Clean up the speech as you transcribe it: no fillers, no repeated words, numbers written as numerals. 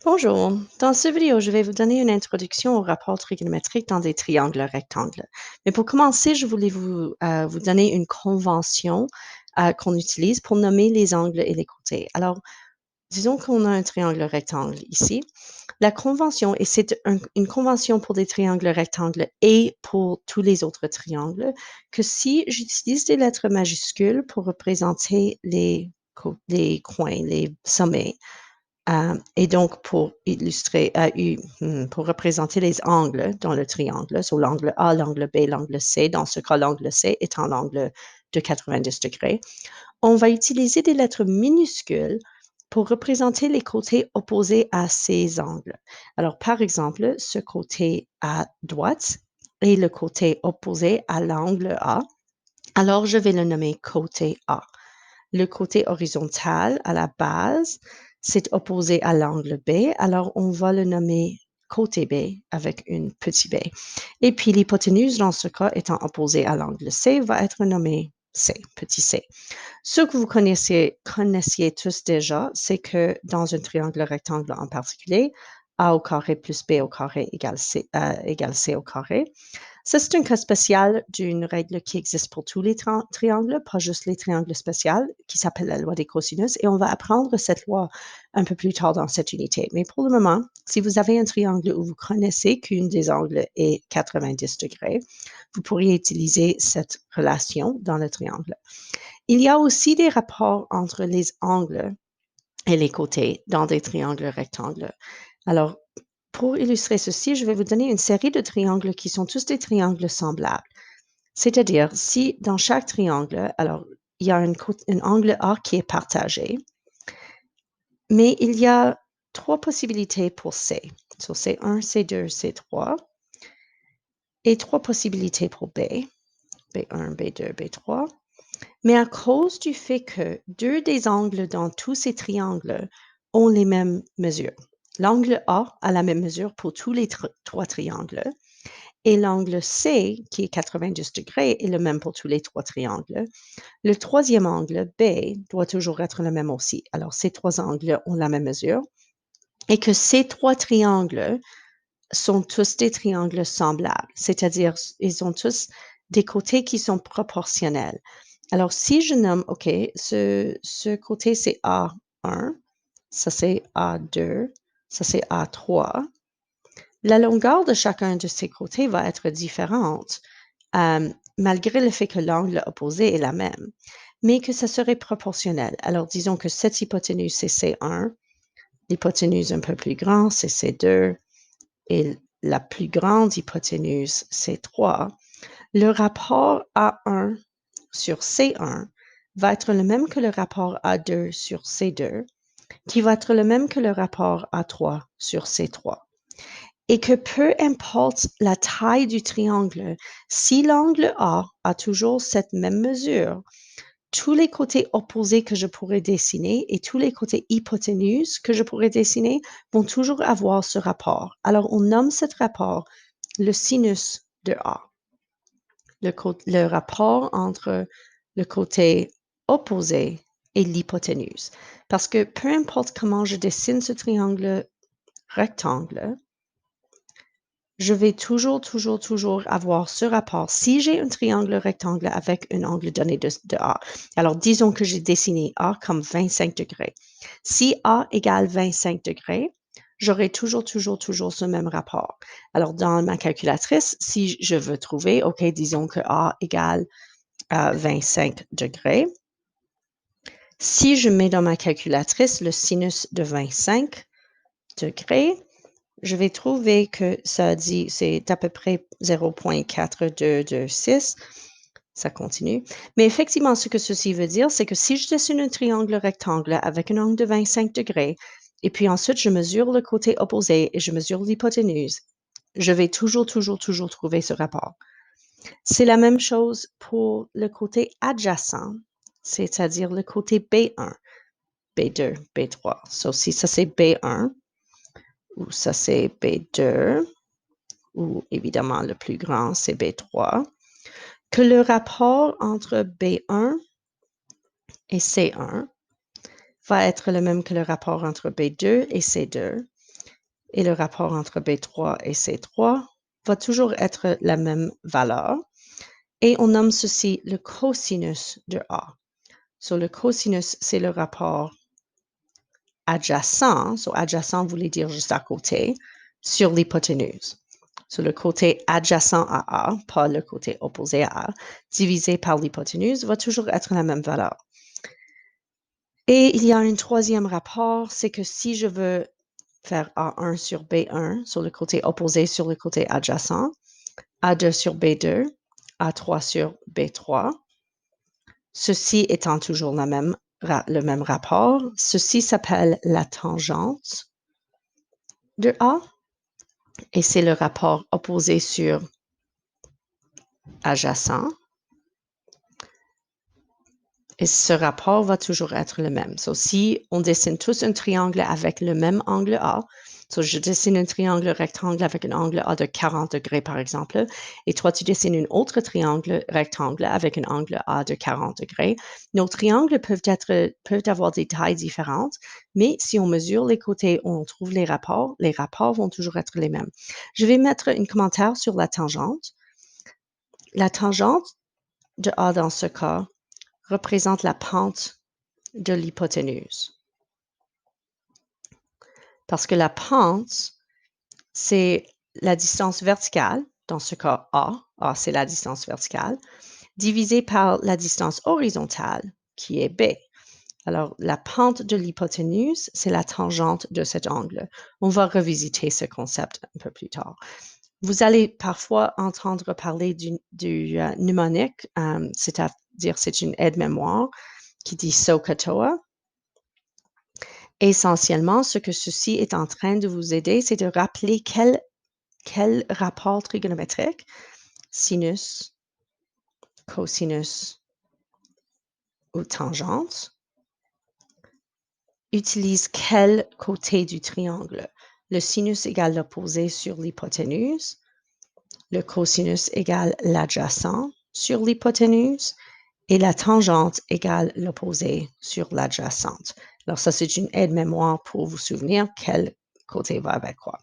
Bonjour, dans cette vidéo, je vais vous donner une introduction au rapport trigonométrique dans des triangles rectangles. Mais pour commencer, je voulais vous donner une convention qu'on utilise pour nommer les angles et les côtés. Alors, disons qu'on a un triangle rectangle ici. La convention, et c'est une convention pour des triangles rectangles et pour tous les autres triangles, que si j'utilise des lettres majuscules pour représenter les coins, les sommets, et donc, pour illustrer, pour représenter les angles dans le triangle, sur l'angle A, l'angle B, l'angle C, dans ce cas, l'angle C étant l'angle de 90 degrés, on va utiliser des lettres minuscules pour représenter les côtés opposés à ces angles. Alors, par exemple, ce côté à droite est le côté opposé à l'angle A. Alors, je vais le nommer côté A. Le côté horizontal à la base, c'est opposé à l'angle B, alors on va le nommer côté B avec une petite b. Et puis l'hypoténuse, dans ce cas, étant opposée à l'angle C, va être nommé C, petit c. Ce que vous connaissiez tous déjà, c'est que dans un triangle rectangle en particulier, A au carré plus B au carré égale C au carré. Ça, c'est un cas spécial d'une règle qui existe pour tous les triangles, pas juste les triangles spéciaux, qui s'appelle la loi des cosinus, et on va apprendre cette loi un peu plus tard dans cette unité. Mais pour le moment, si vous avez un triangle où vous connaissez qu'une des angles est 90 degrés, vous pourriez utiliser cette relation dans le triangle. Il y a aussi des rapports entre les angles et les côtés dans des triangles rectangles. Alors, pour illustrer ceci, je vais vous donner une série de triangles qui sont tous des triangles semblables. C'est-à-dire, si dans chaque triangle, alors, il y a un angle A qui est partagé, mais il y a trois possibilités pour C. So, C1, C2, C3, et trois possibilités pour B, B1, B2, B3. Mais à cause du fait que deux des angles dans tous ces triangles ont les mêmes mesures, l'angle A a la même mesure pour tous les trois triangles et l'angle C, qui est 90 degrés, est le même pour tous les trois triangles. Le troisième angle, B, doit toujours être le même aussi. Alors, ces trois angles ont la même mesure et que ces trois triangles sont tous des triangles semblables, c'est-à-dire ils ont tous des côtés qui sont proportionnels. Alors, si je nomme, OK, ce côté, c'est A1, ça, c'est A2, ça, c'est A3. La longueur de chacun de ces côtés va être différente, malgré le fait que l'angle opposé est la même, mais que ça serait proportionnel. Alors, disons que cette hypoténuse, c'est C1, l'hypoténuse un peu plus grande, c'est C2, et la plus grande hypoténuse, C3. Le rapport A1 sur C1 va être le même que le rapport A2 sur C2, qui va être le même que le rapport A3 sur C3. Et que peu importe la taille du triangle, si l'angle A a toujours cette même mesure, tous les côtés opposés que je pourrais dessiner et tous les côtés hypoténus que je pourrais dessiner vont toujours avoir ce rapport. Alors, on nomme ce rapport le sinus de A, le rapport entre le côté opposé et l'hypoténuse. Parce que peu importe comment je dessine ce triangle rectangle, je vais toujours avoir ce rapport. Si j'ai un triangle rectangle avec un angle donné de A, alors disons que j'ai dessiné A comme 25 degrés. Si A égale 25 degrés, j'aurai toujours ce même rapport. Alors, dans ma calculatrice, si je veux trouver, OK, disons que A égale 25 degrés. Si je mets dans ma calculatrice le sinus de 25 degrés, je vais trouver que ça dit, c'est à peu près 0,4226. Ça continue. Mais effectivement, ce que ceci veut dire, c'est que si je dessine un triangle rectangle avec un angle de 25 degrés, et puis ensuite je mesure le côté opposé et je mesure l'hypoténuse, je vais toujours trouver ce rapport. C'est la même chose pour le côté adjacent, c'est-à-dire le côté B1, B2, B3. So, si ça c'est B1, ou ça c'est B2, ou évidemment le plus grand c'est B3, que le rapport entre B1 et C1 va être le même que le rapport entre B2 et C2, et le rapport entre B3 et C3 va toujours être la même valeur. Et on nomme ceci le cosinus de A. So, le cosinus, c'est le rapport adjacent. So, adjacent voulait dire juste à côté, sur l'hypoténuse. So, le côté adjacent à A, pas le côté opposé à A, divisé par l'hypoténuse, va toujours être la même valeur. Et il y a un troisième rapport, c'est que si je veux faire A1 sur B1, sur le côté opposé sur le côté adjacent, A2 sur B2, A3 sur B3, ceci étant toujours le même rapport, ceci s'appelle la tangente de A et c'est le rapport opposé sur adjacent. Et ce rapport va toujours être le même. So, si on dessine tous un triangle avec le même angle A, so je dessine un triangle rectangle avec un angle A de 40 degrés, par exemple, et toi, tu dessines un autre triangle rectangle avec un angle A de 40 degrés, nos triangles peuvent avoir des tailles différentes, mais si on mesure les côtés où on trouve les rapports vont toujours être les mêmes. Je vais mettre un commentaire sur la tangente. La tangente de A dans ce cas représente la pente de l'hypoténuse. Parce que la pente, c'est la distance verticale, dans ce cas A c'est la distance verticale, divisée par la distance horizontale, qui est B. Alors, la pente de l'hypoténuse, c'est la tangente de cet angle. On va revisiter ce concept un peu plus tard. Vous allez parfois entendre parler du mnémonique, c'est-à-dire c'est une aide-mémoire qui dit SOHCAHTOA. Essentiellement, ce que ceci est en train de vous aider, c'est de rappeler quel rapport trigonométrique, sinus, cosinus ou tangente, utilise quel côté du triangle. Le sinus égale l'opposé sur l'hypoténuse, le cosinus égale l'adjacent sur l'hypoténuse et la tangente égale l'opposé sur l'adjacente. Alors ça, c'est une aide-mémoire pour vous souvenir quel côté va avec quoi.